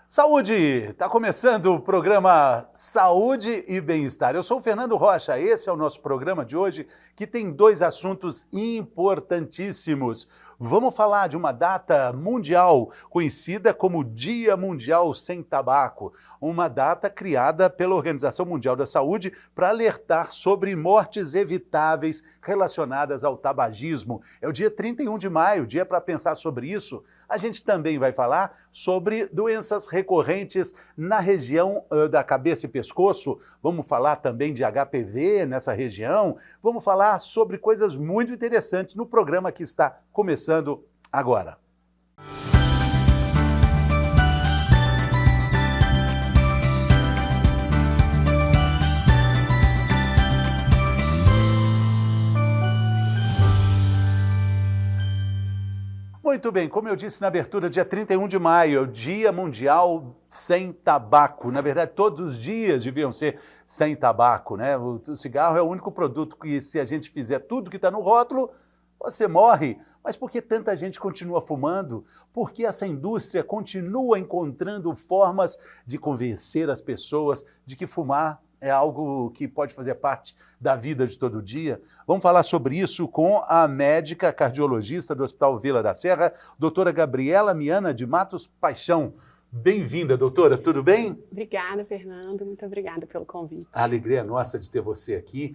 Saúde! Está começando o programa Saúde e Bem-Estar. Eu sou o Fernando Rocha, esse é o nosso programa de hoje, que tem dois assuntos importantíssimos. Vamos falar de uma data mundial, conhecida como Dia Mundial Sem Tabaco, uma data criada pela Organização Mundial da Saúde para alertar sobre mortes evitáveis relacionadas ao tabagismo. É o dia 31 de maio, dia para pensar sobre isso. A gente também vai falar sobre doenças recorrentes na região da cabeça e pescoço. Vamos falar também de HPV nessa região. Vamos falar sobre coisas muito interessantes no programa que está começando agora. Muito bem, como eu disse na abertura, dia 31 de maio é o Dia Mundial Sem Tabaco. Na verdade, todos os dias deviam ser sem tabaco, né? O cigarro é o único produto que, se a gente fizer tudo que está no rótulo, você morre. Mas por que tanta gente continua fumando? Por que essa indústria continua encontrando formas de convencer as pessoas de que fumar é algo que pode fazer parte da vida de todo dia? Vamos falar sobre isso com a médica cardiologista do Hospital Vila da Serra, doutora Gabriela Miana de Matos Paixão. Bem-vinda, doutora, tudo bem? Obrigada, Fernando, muito obrigada pelo convite. A alegria é nossa de ter você aqui.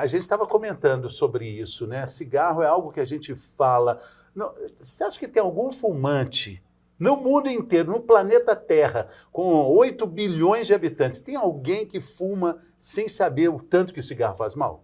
A gente estava comentando sobre isso, né? Cigarro é algo que a gente fala. Você acha que tem algum fumante no mundo inteiro, no planeta Terra, com 8 bilhões de habitantes, tem alguém que fuma sem saber o tanto que o cigarro faz mal?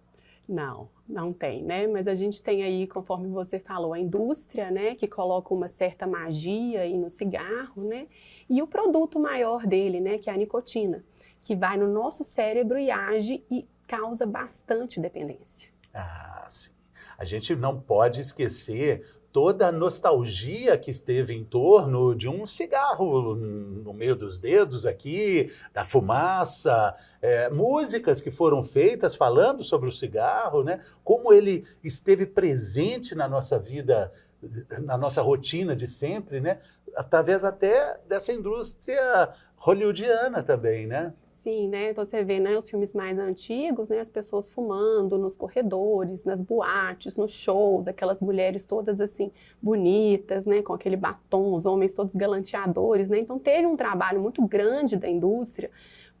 Não tem, né? Mas a gente tem aí, conforme você falou, a indústria, né, que coloca uma certa magia aí no cigarro, né? E o produto maior dele, né, que é a nicotina, que vai no nosso cérebro e age e causa bastante dependência. Ah, sim. A gente não pode esquecer toda a nostalgia que esteve em torno de um cigarro no meio dos dedos aqui, da fumaça, músicas que foram feitas falando sobre o cigarro, né? Como ele esteve presente na nossa vida, na nossa rotina de sempre, né? Através até dessa indústria hollywoodiana também, né? Sim, né? Você vê, né, os filmes mais antigos, né, as pessoas fumando nos corredores, nas boates, nos shows, aquelas mulheres todas assim bonitas, né, com aquele batom, os homens todos galanteadores, né? Então teve um trabalho muito grande da indústria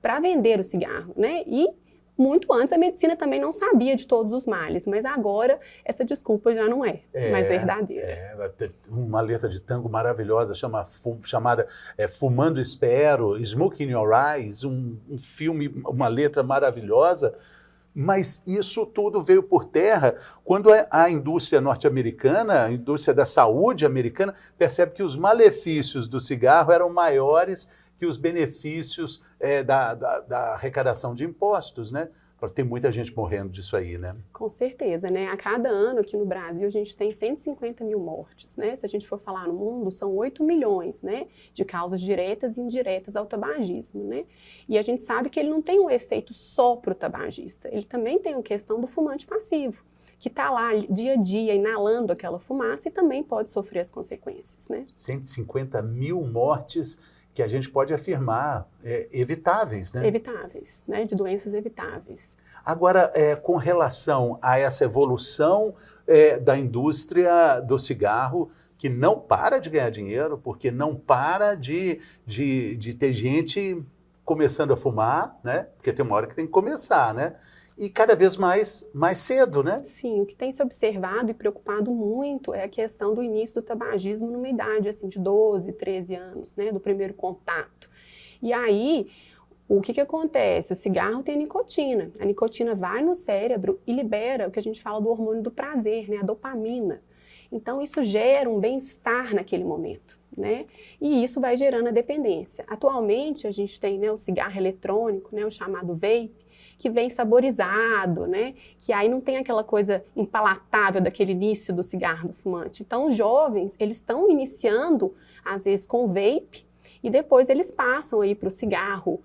para vender o cigarro, né? E muito antes a medicina também não sabia de todos os males, mas agora essa desculpa já não é mais verdadeira. Uma letra de tango maravilhosa chamada Fumando Espero, Smoke in Your Eyes, um filme, uma letra maravilhosa, mas isso tudo veio por terra quando a indústria norte-americana, a indústria da saúde americana, percebe que os malefícios do cigarro eram maiores que os benefícios da arrecadação de impostos, né? Tem muita gente morrendo disso aí, né? Com certeza, né? A cada ano aqui no Brasil a gente tem 150 mil mortes, né? Se a gente for falar no mundo, são 8 milhões, né? De causas diretas e indiretas ao tabagismo, né? E a gente sabe que ele não tem um efeito só para o tabagista, ele também tem a questão do fumante passivo, que está lá dia a dia inalando aquela fumaça e também pode sofrer as consequências, né? 150 mil mortes que a gente pode afirmar evitáveis, né? Evitáveis, né? De doenças evitáveis. Agora, com relação a essa evolução da indústria do cigarro, que não para de ganhar dinheiro, porque não para de ter gente começando a fumar, né? Porque tem uma hora que tem que começar, né? E cada vez mais cedo, né? Sim, o que tem se observado e preocupado muito é a questão do início do tabagismo numa idade assim, de 12, 13 anos, né? Do primeiro contato. E aí, o que acontece? O cigarro tem a nicotina vai no cérebro e libera o que a gente fala do hormônio do prazer, né? A dopamina. Então, isso gera um bem-estar naquele momento, né? E isso vai gerando a dependência. Atualmente, a gente tem, né, o cigarro eletrônico, né, o chamado vape, que vem saborizado, né? Que aí não tem aquela coisa impalatável daquele início do cigarro do fumante. Então, os jovens, eles estão iniciando, às vezes, com o vape, e depois eles passam aí para o cigarro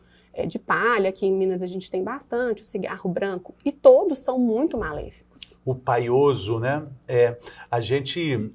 de palha, aqui em Minas a gente tem bastante, o cigarro branco, e todos são muito maléficos. O paioso, né? A gente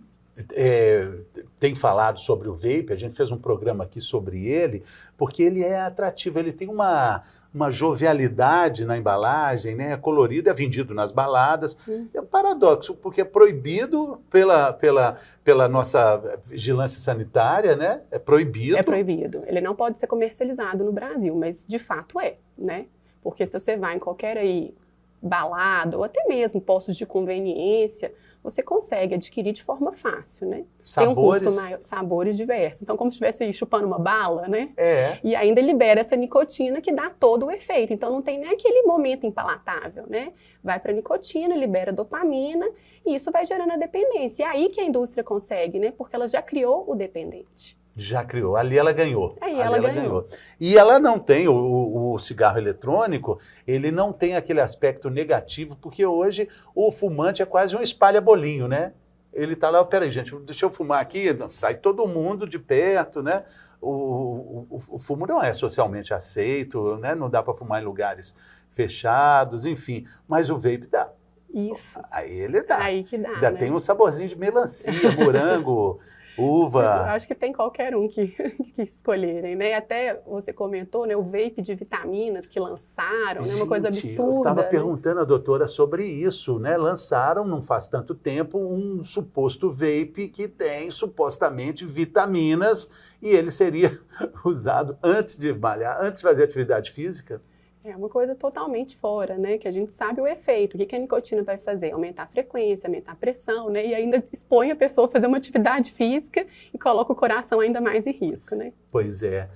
tem falado sobre o vape, a gente fez um programa aqui sobre ele, porque ele é atrativo, ele tem uma jovialidade na embalagem, né? É colorido, é vendido nas baladas. É um paradoxo, porque é proibido pela nossa vigilância sanitária, né? É proibido. É proibido. Ele não pode ser comercializado no Brasil, mas de fato né? Porque se você vai em qualquer aí balada ou até mesmo postos de conveniência, você consegue adquirir de forma fácil, né? Sabores? Tem um custo maior, sabores diversos. Então, como se estivesse aí chupando uma bala, né? É. E ainda libera essa nicotina que dá todo o efeito. Então, não tem nem aquele momento impalatável, né? Vai para a nicotina, libera dopamina e isso vai gerando a dependência. E aí que a indústria consegue, né? Porque ela já criou o dependente. Já criou. Ali ela ganhou. Aí ela ganhou. E ela não tem, o cigarro eletrônico, ele não tem aquele aspecto negativo, porque hoje o fumante é quase um espalha-bolinho, né? Ele está lá, peraí, gente, deixa eu fumar aqui, sai todo mundo de perto, né? O fumo não é socialmente aceito, né? Não dá para fumar em lugares fechados, enfim. Mas o vape dá. Isso. Aí ele dá. Aí que dá, ainda né? tem um saborzinho de melancia, morango, uva. Eu acho que tem qualquer um que escolherem, né? Até você comentou, né? O vape de vitaminas que lançaram, né? Uma coisa absurda. Eu estava né? perguntando à doutora sobre isso, né? Lançaram, não faz tanto tempo, um suposto vape que tem supostamente vitaminas e ele seria usado antes de malhar, antes de fazer atividade física. É uma coisa totalmente fora, né? Que a gente sabe o efeito. O que a nicotina vai fazer? Aumentar a frequência, aumentar a pressão, né? E ainda expõe a pessoa a fazer uma atividade física e coloca o coração ainda mais em risco, né? Pois é.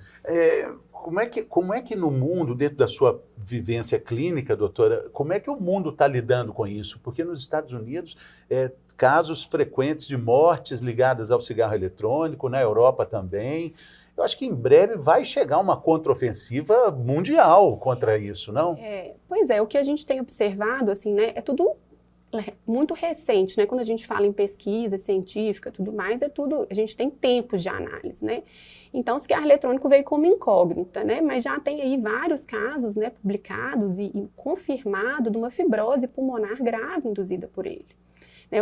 Como é que no mundo, dentro da sua vivência clínica, doutora, como é que o mundo está lidando com isso? Porque nos Estados Unidos, casos frequentes de mortes ligadas ao cigarro eletrônico, na Europa também. Eu acho que em breve vai chegar uma contraofensiva mundial contra isso, não? Pois é, o que a gente tem observado, assim, né, é tudo muito recente, né? Quando a gente fala em pesquisa científica, tudo mais, a gente tem tempos de análise, né? Então, o cigarro eletrônico veio como incógnita, né? Mas já tem aí vários casos, né, publicados e confirmado de uma fibrose pulmonar grave induzida por ele.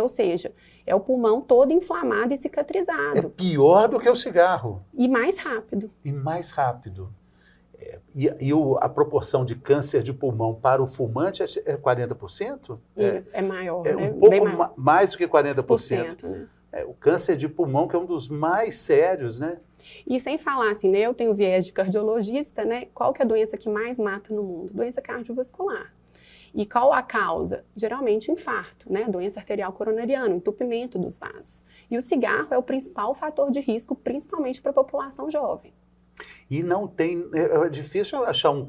Ou seja, é o pulmão todo inflamado e cicatrizado. É pior do que o cigarro. E mais rápido. E mais rápido. A proporção de câncer de pulmão para o fumante é 40%? Isso, é maior, né? Um pouco mais do que 40%. Né? O câncer de pulmão, que é um dos mais sérios, né? E sem falar assim, né? Eu tenho viés de cardiologista, né? Qual que é a doença que mais mata no mundo? Doença cardiovascular. E qual a causa? Geralmente infarto, né? Doença arterial coronariana, entupimento dos vasos. E o cigarro é o principal fator de risco, principalmente para a população jovem. E não tem, é difícil achar um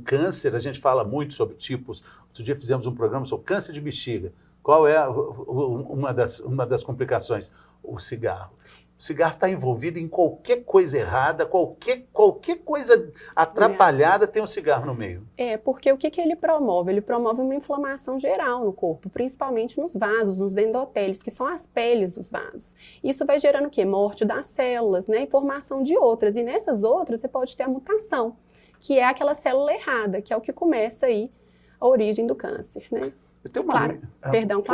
câncer, a gente fala muito sobre tipos. Outro dia fizemos um programa sobre câncer de bexiga. Qual é uma das complicações? O cigarro. O cigarro está envolvido em qualquer coisa errada, qualquer coisa atrapalhada tem um cigarro no meio. Porque o que ele promove? Ele promove uma inflamação geral no corpo, principalmente nos vasos, nos endotélios, que são as peles dos vasos. Isso vai gerando o quê? Morte das células, né? E formação de outras. E nessas outras você pode ter a mutação, que é aquela célula errada, que é o que começa aí a origem do câncer, né? Claro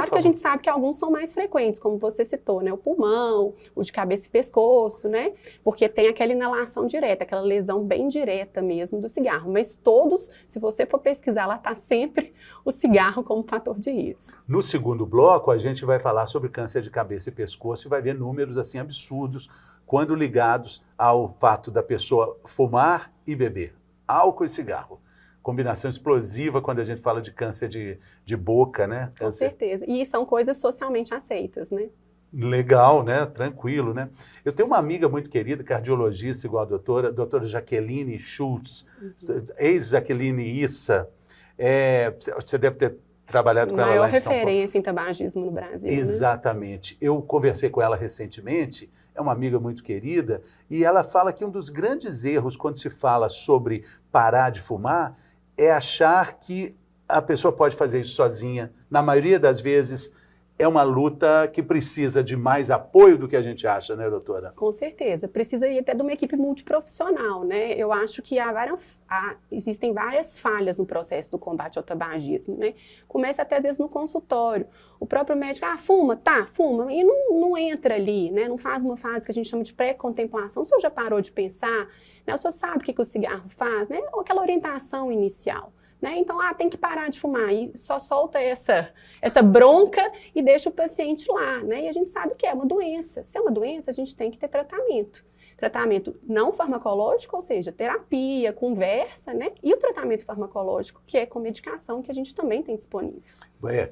que a gente sabe que alguns são mais frequentes, como você citou, né? O pulmão, o de cabeça e pescoço, né? Porque tem aquela inalação direta, aquela lesão bem direta mesmo do cigarro. Mas todos, se você for pesquisar, lá está sempre o cigarro como fator de risco. No segundo bloco, a gente vai falar sobre câncer de cabeça e pescoço e vai ver números assim absurdos quando ligados ao fato da pessoa fumar e beber álcool e cigarro. Combinação explosiva quando a gente fala de câncer de boca, né? Com certeza. E são coisas socialmente aceitas, né? Legal, né? Tranquilo, né? Eu tenho uma amiga muito querida, cardiologista, igual a doutora Jaqueline Schultz, ex-Jaqueline Issa. Você deve ter trabalhado com ela lá em São Paulo. Maior referência em tabagismo no Brasil. Exatamente. Né? Eu conversei com ela recentemente, é uma amiga muito querida, e ela fala que um dos grandes erros quando se fala sobre parar de fumar é achar que a pessoa pode fazer isso sozinha. Na maioria das vezes, é uma luta que precisa de mais apoio do que a gente acha, né, doutora? Com certeza. Precisa ir até de uma equipe multiprofissional, né? Eu acho que existem várias falhas no processo do combate ao tabagismo, né? Começa até às vezes no consultório. O próprio médico, fuma, tá, fuma, e não entra ali, né? Não faz uma fase que a gente chama de pré-contemplação. O senhor já parou de pensar? Né? O senhor sabe o que o cigarro faz, né? Ou aquela orientação inicial. Né? Então, tem que parar de fumar, e só solta essa bronca e deixa o paciente lá, né? E a gente sabe que é uma doença. Se é uma doença, a gente tem que ter tratamento. Tratamento não farmacológico, ou seja, terapia, conversa, né? E o tratamento farmacológico, que é com medicação, que a gente também tem disponível.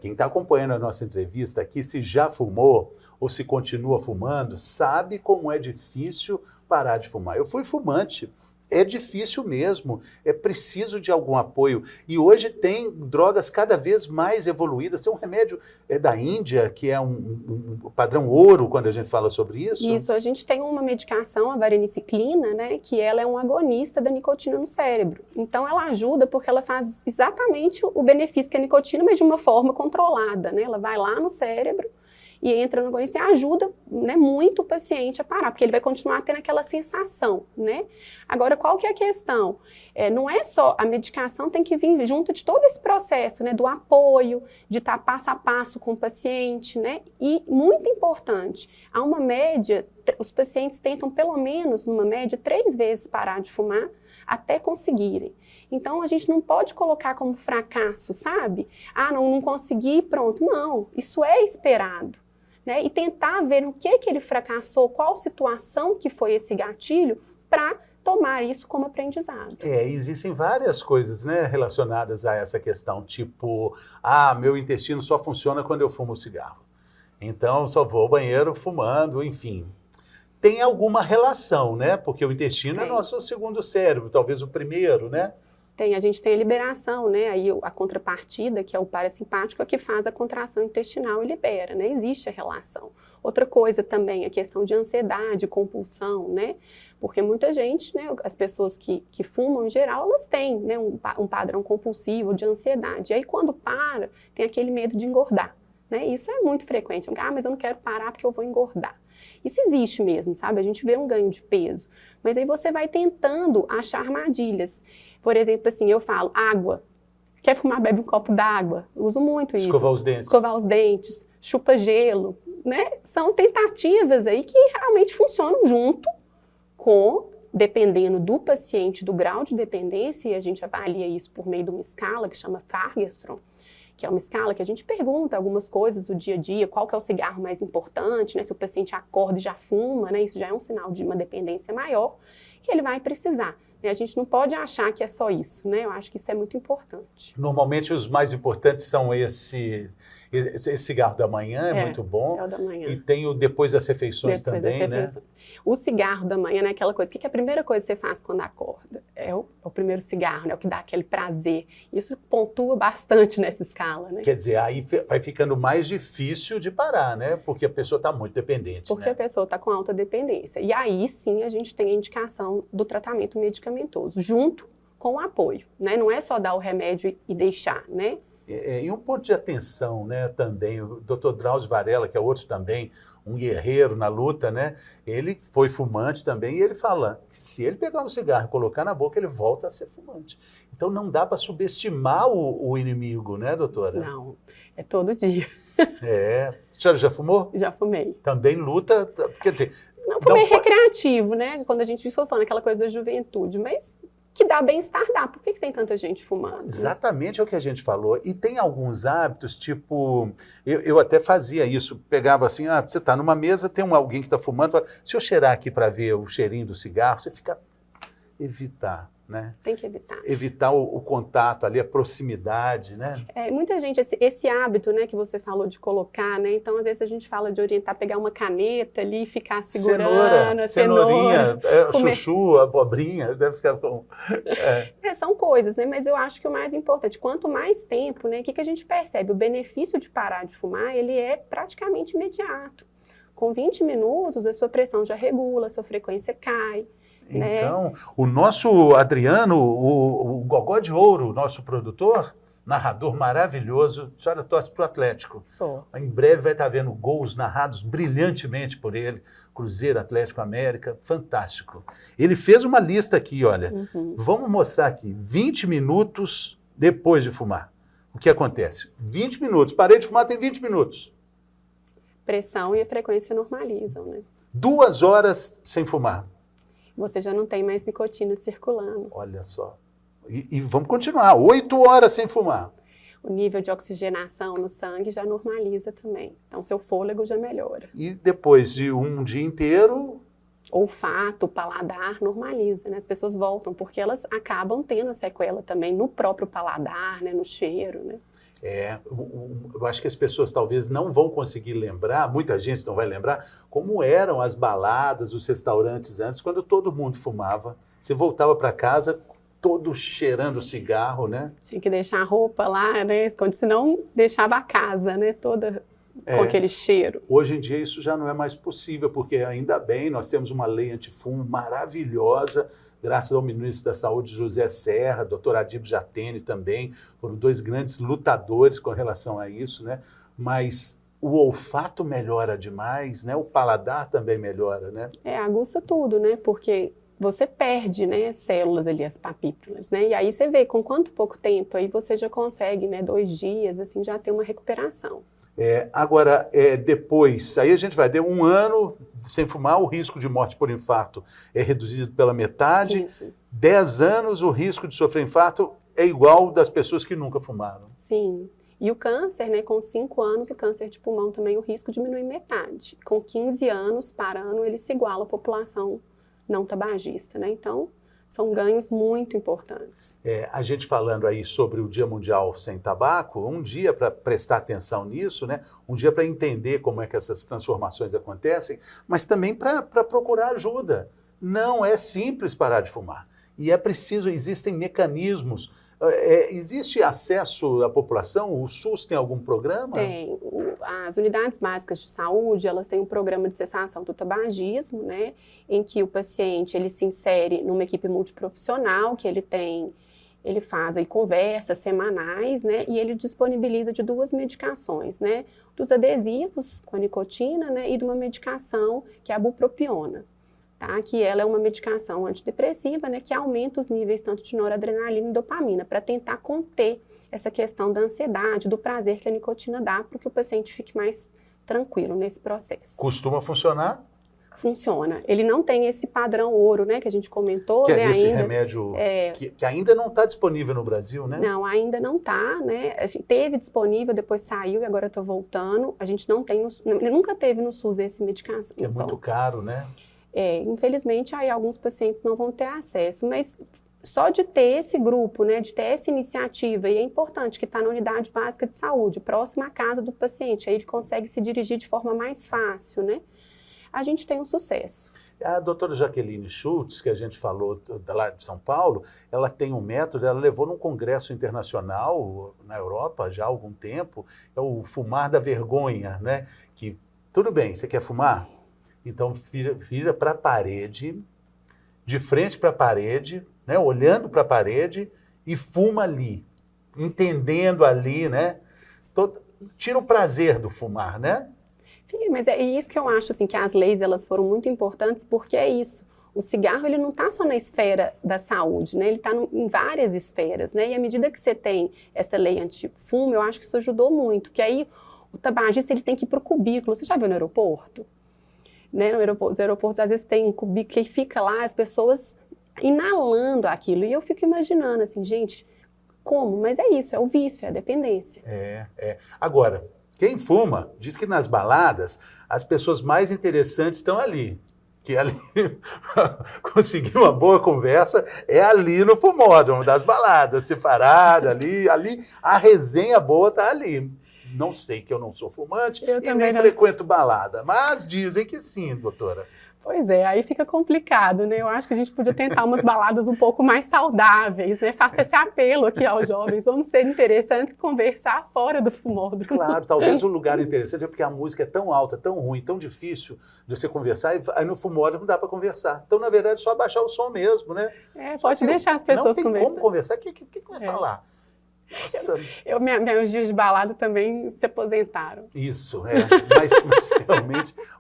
Quem está acompanhando a nossa entrevista aqui, se já fumou ou se continua fumando, sabe como é difícil parar de fumar. Eu fui fumante. É difícil mesmo, é preciso de algum apoio. E hoje tem drogas cada vez mais evoluídas. Tem um remédio da Índia, que é um padrão ouro, quando a gente fala sobre isso. Isso, a gente tem uma medicação, a vareniciclina, né, que ela é um agonista da nicotina no cérebro. Então, ela ajuda porque ela faz exatamente o benefício que é a nicotina, mas de uma forma controlada, né? Ela vai lá no cérebro e entra no agonista e ajuda, né, muito o paciente a parar, porque ele vai continuar tendo aquela sensação, né? Agora, qual que é a questão? Não é só, a medicação tem que vir junto de todo esse processo, né, do apoio, de estar passo a passo com o paciente, né? E, muito importante, há uma média, os pacientes tentam pelo menos, numa média, 3 vezes parar de fumar, até conseguirem. Então, a gente não pode colocar como fracasso, sabe? Não consegui, pronto. Não, isso é esperado. Né? E tentar ver o que ele fracassou, qual situação que foi esse gatilho, para tomar isso como aprendizado. Existem várias coisas, né, relacionadas a essa questão, tipo, meu intestino só funciona quando eu fumo cigarro. Então, só vou ao banheiro fumando, enfim. Tem alguma relação, né? Porque o intestino é nosso segundo cérebro, talvez o primeiro, né? A gente tem a liberação, né? Aí a contrapartida, que é o parasimpático, é que faz a contração intestinal e libera, né? Existe a relação. Outra coisa também, a questão de ansiedade, compulsão, né? Porque muita gente, né? As pessoas que fumam, em geral, elas têm, né, um padrão compulsivo de ansiedade. E aí, quando para, tem aquele medo de engordar, né? Isso é muito frequente. Mas eu não quero parar porque eu vou engordar. Isso existe mesmo, sabe? A gente vê um ganho de peso. Mas aí você vai tentando achar armadilhas. Por exemplo, assim, eu falo, água. Quer fumar, bebe um copo d'água. Uso muito isso. Escovar os dentes. Escovar os dentes, chupa gelo, né? São tentativas aí que realmente funcionam junto com, dependendo do paciente, do grau de dependência, e a gente avalia isso por meio de uma escala que chama Fargestrom, que é uma escala que a gente pergunta algumas coisas do dia a dia, qual que é o cigarro mais importante, né? Se o paciente acorda e já fuma, né? Isso já é um sinal de uma dependência maior, que ele vai precisar. A gente não pode achar que é só isso, né? Eu acho que isso é muito importante. Normalmente os mais importantes são esse cigarro da manhã, é muito bom. É o da manhã. E tem o depois das refeições também, né? O cigarro da manhã, né? Aquela coisa, o que é a primeira coisa que você faz quando acorda? É o primeiro cigarro, né? O que dá aquele prazer. Isso pontua bastante nessa escala, né? Quer dizer, aí vai ficando mais difícil de parar, né? Porque a pessoa está muito dependente, Porque a pessoa está com alta dependência. E aí, sim, a gente tem a indicação do tratamento medicamentoso, junto com o apoio, né? Não é só dar o remédio e deixar, né? E um ponto de atenção, né, também, o Dr. Drauzio Varela, que é outro também, um guerreiro na luta, né, ele foi fumante também, e ele fala que se ele pegar um cigarro e colocar na boca, ele volta a ser fumante. Então não dá para subestimar o inimigo, né, doutora? Não, é todo dia. A senhora já fumou? Já fumei. Também luta, quer dizer... Não, fumei recreativo, né, quando a gente está falando aquela coisa da juventude, mas... que dá bem-estar, dá. Por que tem tanta gente fumando? Exatamente, é o que a gente falou. E tem alguns hábitos, tipo, eu até fazia isso, pegava assim, você está numa mesa, tem alguém que está fumando, fala, se eu cheirar aqui para ver o cheirinho do cigarro, você fica, evitar, né? Tem que evitar. Evitar o contato ali, a proximidade, né? Muita gente, esse hábito, né, que você falou de colocar, né, então às vezes a gente fala de orientar, pegar uma caneta ali e ficar segurando, cenourinha, chuchu, abobrinha, deve ficar bom. São coisas, né, mas eu acho que o mais importante, quanto mais tempo, né, o que a gente percebe? O benefício de parar de fumar, ele é praticamente imediato. Com 20 minutos, a sua pressão já regula, a sua frequência cai. Então, o nosso Adriano, o Gogó de Ouro, nosso produtor, narrador maravilhoso. A senhora torce para o Atlético. Sou. Em breve vai estar vendo gols narrados brilhantemente por ele. Cruzeiro, Atlético América, fantástico. Ele fez uma lista aqui, olha. Vamos mostrar aqui, 20 minutos depois de fumar. O que acontece? 20 minutos, parei de fumar, tem 20 minutos. Pressão e a frequência normalizam, né? 2 horas sem fumar. Você já não tem mais nicotina circulando. Olha só. E vamos continuar, 8 horas sem fumar. O nível de oxigenação no sangue já normaliza também. Então, seu fôlego já melhora. E depois de um dia inteiro... Olfato, paladar, normaliza, né? As pessoas voltam, porque elas acabam tendo a sequela também no próprio paladar, né? No cheiro, né? Eu acho que as pessoas talvez não vão conseguir lembrar, muita gente não vai lembrar, como eram as baladas, os restaurantes antes, quando todo mundo fumava. Você voltava para casa todo cheirando cigarro, né? Tinha que deixar a roupa lá, né? Senão deixava a casa, né? Toda com aquele cheiro. Hoje em dia isso já não é mais possível, porque ainda bem, nós temos uma lei antifumo maravilhosa, graças ao ministro da Saúde, José Serra, doutor Adib Jatene também, foram 2 grandes lutadores com relação a isso, né? Mas o olfato melhora demais, né? O paladar também melhora, né? Aguça tudo, né? Porque você perde, né, células ali, as papípulas, né? E aí você vê com quanto pouco tempo aí você já consegue, né, 2 dias, assim, já ter uma recuperação. Agora, depois, aí a gente vai ter 1 ano sem fumar, o risco de morte por infarto é reduzido pela metade. Isso. 10 anos, o risco de sofrer infarto é igual das pessoas que nunca fumaram. Sim. E o câncer, né, com 5 anos, o câncer de pulmão também, o risco diminui metade. Com 15 anos, parando, ele se iguala à população não tabagista, né? Então, são ganhos muito importantes. A gente falando aí sobre o Dia Mundial Sem Tabaco, um dia para prestar atenção nisso, né? Um dia para entender como é que essas transformações acontecem, mas também para procurar ajuda. Não é simples parar de fumar. E é preciso, existem mecanismos. Existe acesso à população? O SUS tem algum programa? Tem. As unidades básicas de saúde, elas têm um programa de cessação do tabagismo, né, em que o paciente ele se insere numa equipe multiprofissional, que ele faz aí conversas semanais, né, e ele disponibiliza de 2 medicações, né, dos adesivos com a nicotina, né, e de uma medicação que é a bupropiona. Tá? Que ela é uma medicação antidepressiva, né, que aumenta os níveis tanto de noradrenalina e dopamina, para tentar conter essa questão da ansiedade, do prazer que a nicotina dá, para que o paciente fique mais tranquilo nesse processo. Costuma funcionar? Funciona. Ele não tem esse padrão ouro, né, que a gente comentou. Que é né, esse ainda, remédio que ainda não está disponível no Brasil, né? Não, ainda não está, né? A gente teve disponível, depois saiu e agora está voltando. A gente não tem, nunca teve no SUS esse medicação. Que é muito caro, né? Infelizmente, aí alguns pacientes não vão ter acesso, mas só de ter esse grupo, né, de ter essa iniciativa, e é importante que está na unidade básica de saúde, próxima à casa do paciente, aí ele consegue se dirigir de forma mais fácil, né? A gente tem um sucesso. A doutora Jaqueline Schultz, que a gente falou lá de São Paulo, ela tem um método, ela levou num congresso internacional na Europa já há algum tempo, é o fumar da vergonha, né? Que, tudo bem, você quer fumar? Então, vira para a parede, de frente para a parede, né, olhando para a parede e fuma ali, entendendo ali, né? Tira o prazer do fumar, né? Sim, mas é isso que eu acho, assim, que as leis elas foram muito importantes, porque é isso. O cigarro, ele não está só na esfera da saúde, né? Ele está em várias esferas, né? E à medida que você tem essa lei antifumo, eu acho que isso ajudou muito, que aí o tabagista ele tem que ir para o cubículo. Você já viu no aeroporto? Né, os aeroportos às vezes tem um cubículo que fica lá, as pessoas inalando aquilo, e eu fico imaginando assim, gente, como? Mas é isso, é o vício, é a dependência. Agora, quem fuma, diz que nas baladas, as pessoas mais interessantes estão ali, que ali conseguir uma boa conversa é ali no fumódromo das baladas, separado, ali a resenha boa está ali. Não sei, que eu não sou fumante e nem frequento balada, mas dizem que sim, doutora. Pois é, aí fica complicado, né? Eu acho que a gente podia tentar umas baladas um pouco mais saudáveis, né? Faça esse apelo aqui aos jovens, vamos ser interessantes conversar fora do fumódromo. Claro, talvez um lugar interessante é porque a música é tão alta, tão ruim, tão difícil de você conversar, e aí no fumódromo não dá para conversar. Então, na verdade, é só abaixar o som mesmo, né? Pode deixar as pessoas conversarem. Não tem como conversar, o que vai falar? Nossa. Meus dias de balada também se aposentaram. Isso,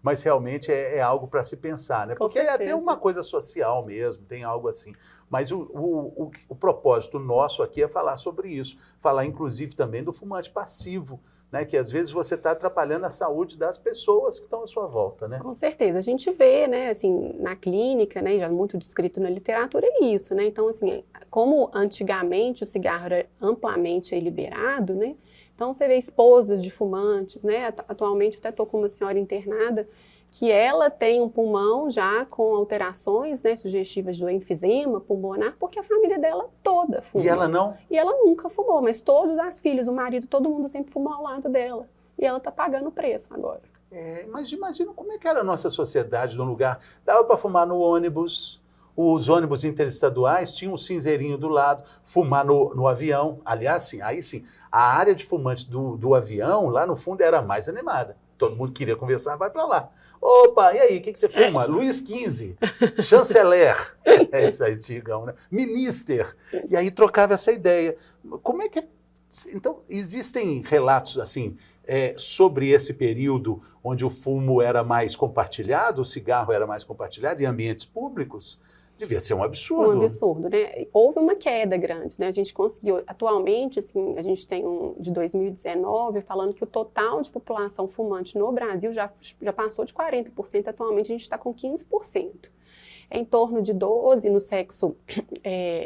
mas realmente é algo para se pensar, né? Com Porque certeza. tem uma coisa social mesmo, tem algo assim. Mas o propósito nosso aqui é falar sobre isso, falar inclusive também do fumante passivo, né? Que às vezes você está atrapalhando a saúde das pessoas que estão à sua volta, né? Com certeza, a gente vê, né, assim, na clínica, né, já muito descrito na literatura é isso, né, então, assim, como antigamente o cigarro era amplamente aí liberado, né, então você vê esposas de fumantes, né, atualmente eu até estou com uma senhora internada que ela tem um pulmão já com alterações, né, sugestivas do enfisema pulmonar, porque a família dela toda fuma. E ela não? E ela nunca fumou, mas todas as filhas, o marido, todo mundo sempre fumou ao lado dela. E ela está pagando o preço agora. Mas imagina como é que era a nossa sociedade no lugar. Dava para fumar no ônibus, os ônibus interestaduais tinham um cinzeirinho do lado, fumar no avião. Aliás, sim, aí sim, a área de fumantes do avião, lá no fundo, era mais animada. Todo mundo queria conversar, vai para lá. Opa, e aí, o que você fuma? Luiz XV, chanceler, esse aí, antigão, né? Minister. E aí trocava essa ideia. Como é que... Então, existem relatos, assim, sobre esse período onde o fumo era mais compartilhado, o cigarro era mais compartilhado em ambientes públicos? Devia ser um absurdo. Um absurdo, né? Houve uma queda grande, né? A gente conseguiu, atualmente, assim, a gente tem um de 2019 falando que o total de população fumante no Brasil já passou de 40%, atualmente a gente está com 15%. É em torno de 12%,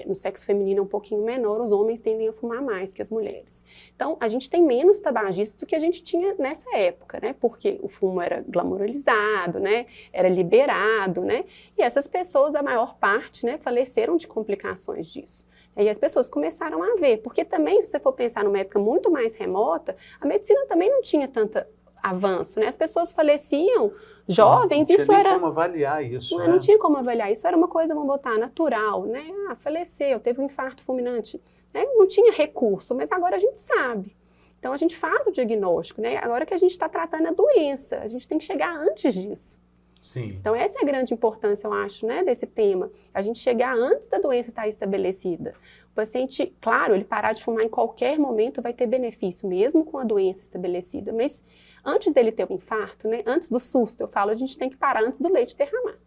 no sexo feminino é um pouquinho menor, os homens tendem a fumar mais que as mulheres. Então, a gente tem menos tabagistas do que a gente tinha nessa época, né? Porque o fumo era glamorizado, né? Era liberado, né? E essas pessoas, a maior parte, né, faleceram de complicações disso. E as pessoas começaram a ver, porque também, se você for pensar numa época muito mais remota, a medicina também não tinha tanto avanço, né? As pessoas faleciam jovens, não isso tinha nem era... como avaliar isso, né? Não tinha como avaliar, isso era uma coisa, vamos botar, natural, né? Ah, faleceu, teve um infarto fulminante, né? Não tinha recurso, mas agora a gente sabe. Então a gente faz o diagnóstico, né? Agora que a gente está tratando a doença, a gente tem que chegar antes disso. Sim. Então essa é a grande importância, eu acho, né, desse tema, a gente chegar antes da doença estar estabelecida. O paciente, claro, ele parar de fumar em qualquer momento vai ter benefício, mesmo com a doença estabelecida, mas antes dele ter um infarto, né, antes do susto, eu falo, a gente tem que parar antes do leite derramar.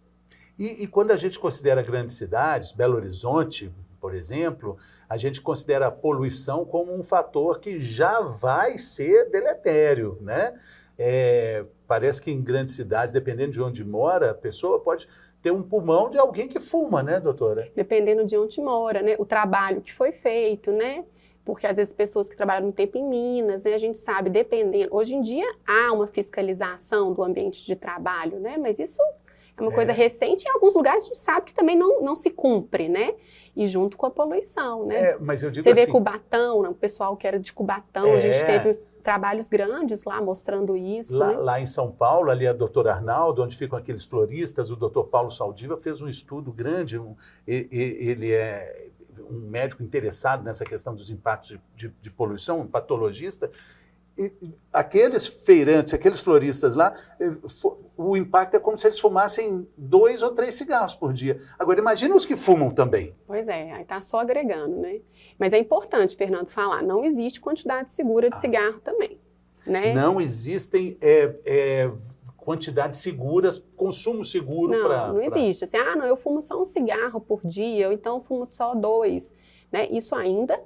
E quando a gente considera grandes cidades, Belo Horizonte, por exemplo, a gente considera a poluição como um fator que já vai ser deletério, né? Parece que em grandes cidades, dependendo de onde mora, a pessoa pode ter um pulmão de alguém que fuma, né, doutora? Dependendo de onde mora, né? O trabalho que foi feito, né? Porque às vezes pessoas que trabalham um tempo em Minas, né? A gente sabe, dependendo... Hoje em dia há uma fiscalização do ambiente de trabalho, né? Mas isso é uma coisa recente, em alguns lugares a gente sabe que também não se cumpre, né? E junto com a poluição, né? Mas eu digo Você vê assim, Cubatão, né? O pessoal que era de Cubatão, a gente teve trabalhos grandes lá mostrando isso. Lá em São Paulo, ali a doutora Arnaldo, onde ficam aqueles floristas, o doutor Paulo Saldiva fez um estudo grande, ele é um médico interessado nessa questão dos impactos de poluição, um patologista. E aqueles feirantes, aqueles floristas lá, o impacto é como se eles fumassem 2 ou 3 cigarros por dia. Agora, imagina os que fumam também. Pois é, aí está só agregando, né? Mas é importante, Fernando, falar, não existe quantidade segura de cigarro também, né? Não existem quantidades seguras, consumo seguro para... Não existe. Assim, não, eu fumo só um cigarro por dia, ou então fumo só 2, né? Isso ainda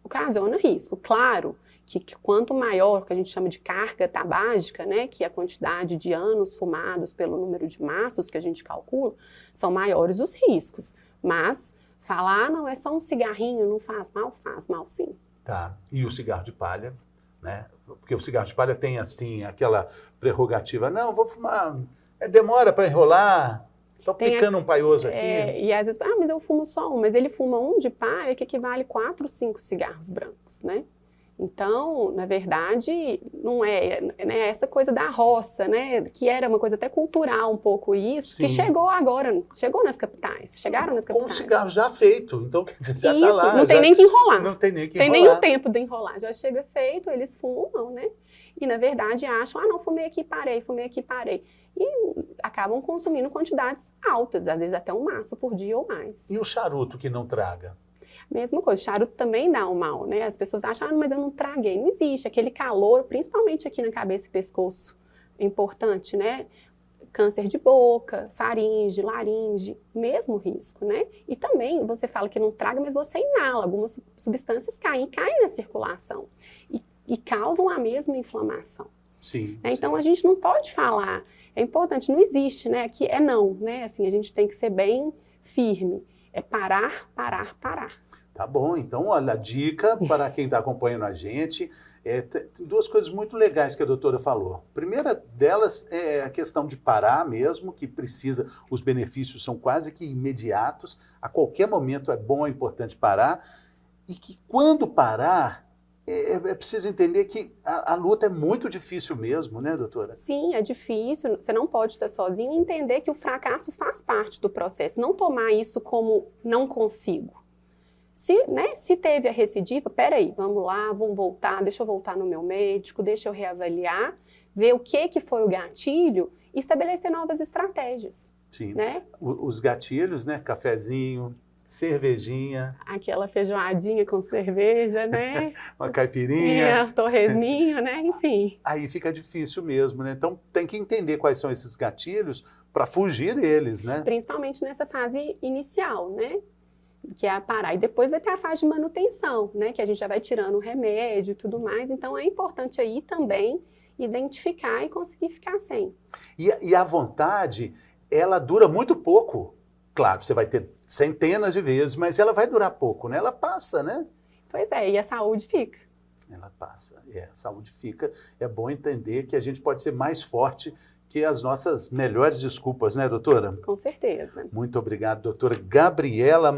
ocasiona risco. Claro que quanto maior, que a gente chama de carga tabágica, né, que é a quantidade de anos fumados pelo número de maços que a gente calcula, são maiores os riscos. Mas falar, não, é só um cigarrinho, não faz mal sim. Tá, e o cigarro de palha, né? Porque o cigarro de palha tem, assim, aquela prerrogativa, não, vou fumar, demora para enrolar, estou picando um paioso aqui. E às vezes, mas eu fumo só um, mas ele fuma um de palha que equivale a 4, 5 cigarros brancos, né? Então, na verdade, não é, né, essa coisa da roça, né, que era uma coisa até cultural um pouco isso, que chegou agora, chegam nas capitais. Com o cigarro já feito, então já está lá. Não tem nem que enrolar. Não tem nem que enrolar. Tem nem o tempo de enrolar, já chega feito, eles fumam, né, e na verdade acham, não, fumei aqui, parei. E acabam consumindo quantidades altas, às vezes até um maço por dia ou mais. E o charuto que não traga? Mesma coisa, charuto também dá um mal, né? As pessoas acham, mas eu não traguei. Não existe. Aquele calor, principalmente aqui na cabeça e pescoço, é importante, né? Câncer de boca, faringe, laringe, mesmo risco, né? E também você fala que não traga, mas você inala. Algumas substâncias caem na circulação e causam a mesma inflamação. Sim. Então sim. a gente não pode falar, é importante, não existe, né? Aqui é não, né? Assim, a gente tem que ser bem firme. É parar, parar, parar. Tá bom, então olha, a dica para quem está acompanhando a gente, tem duas coisas muito legais que a doutora falou. A primeira delas é a questão de parar mesmo, que precisa, os benefícios são quase que imediatos, a qualquer momento é bom, é importante parar, e que quando parar, é preciso entender que a luta é muito difícil mesmo, né, doutora? Sim, é difícil, você não pode estar sozinho e entender que o fracasso faz parte do processo, não tomar isso como não consigo. Se teve a recidiva, peraí, vamos lá, vamos voltar, deixa eu voltar no meu médico, deixa eu reavaliar, ver o que foi o gatilho e estabelecer novas estratégias. Sim, né? Os gatilhos, né, cafezinho, cervejinha. Aquela feijoadinha com cerveja, né? Uma caipirinha. Torresminho, né? Enfim. Aí fica difícil mesmo, né? Então tem que entender quais são esses gatilhos para fugir deles, né? Principalmente nessa fase inicial, né? Que é a parar. E depois vai ter a fase de manutenção, né? Que a gente já vai tirando o remédio e tudo mais. Então é importante aí também identificar e conseguir ficar sem. E a vontade, ela dura muito pouco. Claro, você vai ter centenas de vezes, mas ela vai durar pouco, né? Ela passa, né? Pois é, e a saúde fica. Ela passa, a saúde fica. É bom entender que a gente pode ser mais forte que as nossas melhores desculpas, né, doutora? Com certeza. Muito obrigado, doutora Gabriela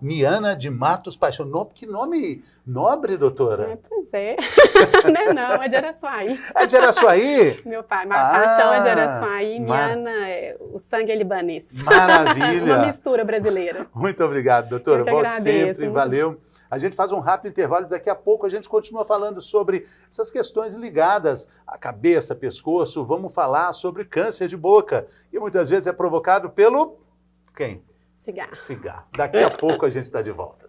Miana de Matos Paixão. Que nome nobre, doutora. Pois é. Não, é de Araçuaí. É de Araçuaí? Meu pai, Paixão é de Araçuaí, Miana o sangue é libanês. Maravilha. Uma mistura brasileira. Muito obrigado, doutora. Eu que Volte agradeço. sempre, valeu. A gente faz um rápido intervalo, daqui a pouco a gente continua falando sobre essas questões ligadas à cabeça, pescoço. Vamos falar sobre câncer de boca. E muitas vezes é provocado pelo... quem? Cigarro. Cigarro. Daqui a pouco a gente está de volta.